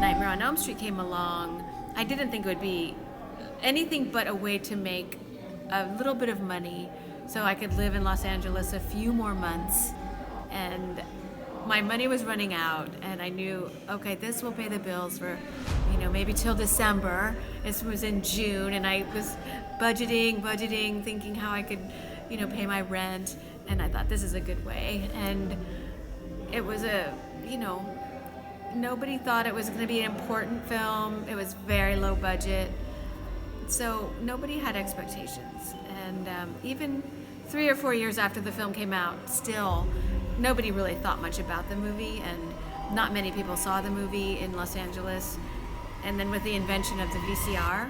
Nightmare on Elm Street came along, I didn't think it would be anything but a way to make a little bit of money so I could live in Los Angeles a few more months. And my money was running out, and I knew, okay, this will pay the bills for, maybe till December. This was in June, and I was budgeting, thinking how I could, pay my rent. And I thought, this is a good way. And it was nobody thought it was going to be an important film. It was very low budget. So nobody had expectations. And even 3 or 4 years after the film came out, still nobody really thought much about the movie, and not many people saw the movie in Los Angeles. And then with the invention of the VCR,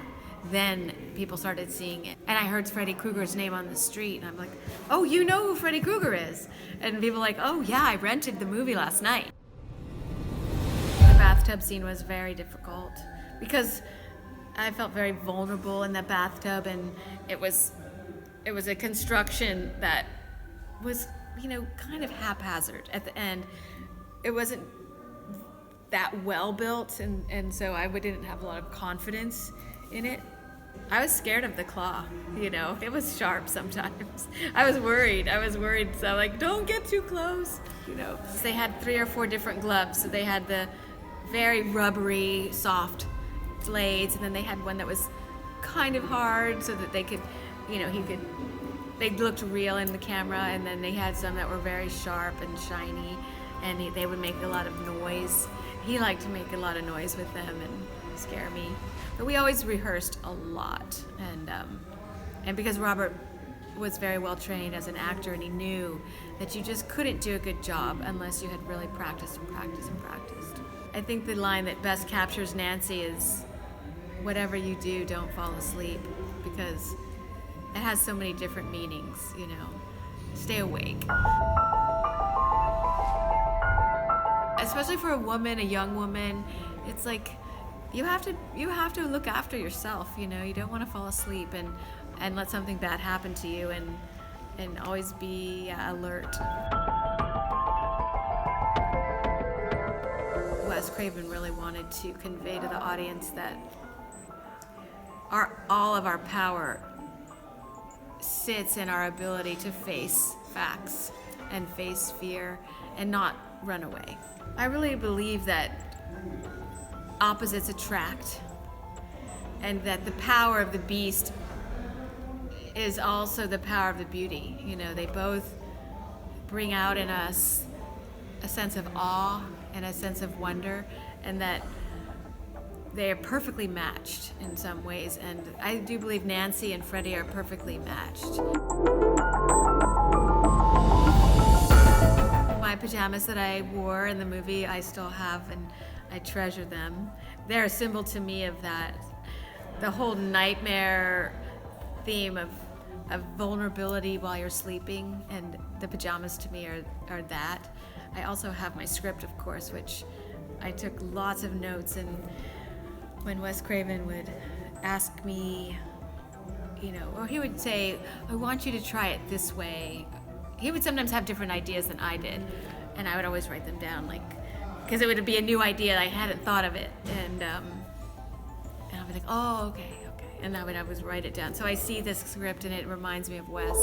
then people started seeing it. And I heard Freddy Krueger's name on the street, and I'm like, oh, you know who Freddy Krueger is? And people were like, oh yeah, I rented the movie last night. The bathtub scene was very difficult because I felt very vulnerable in the bathtub, and it was a construction that was kind of haphazard at the end. It wasn't that well built, and so I didn't have a lot of confidence in it. I was scared of the claw, it was sharp sometimes. I was worried, so like, don't get too close, They had 3 or 4 different gloves, so they had the very rubbery, soft blades, and then they had one that was kind of hard so that they could, they looked real in the camera, and then they had some that were very sharp and shiny, and they would make a lot of noise. He liked to make a lot of noise with them and scare me. But we always rehearsed a lot, and because Robert was very well trained as an actor, and he knew that you just couldn't do a good job unless you had really practiced. I think the line that best captures Nancy is, whatever you do, don't fall asleep, because it has so many different meanings, Stay awake. Especially for a woman, a young woman, it's like you have to look after yourself, You don't want to fall asleep and let something bad happen to you, and always be alert. Wes Craven really wanted to convey to the audience that all of our power sits in our ability to face facts and face fear and not run away. I really believe that opposites attract, and that the power of the beast is also the power of the beauty. They both bring out in us a sense of awe and a sense of wonder, and that they are perfectly matched in some ways, and I do believe Nancy and Freddy are perfectly matched. My pajamas that I wore in the movie, I still have, and I treasure them. They're a symbol to me of that. The whole nightmare theme of vulnerability while you're sleeping, and the pajamas to me are that. I also have my script, of course, which I took lots of notes, and when Wes Craven would ask me, or he would say, I want you to try it this way. He would sometimes have different ideas than I did, and I would always write them down, because it would be a new idea, I hadn't thought of it, and I'd be like, oh, okay, and I would always write it down. So I see this script, and it reminds me of Wes.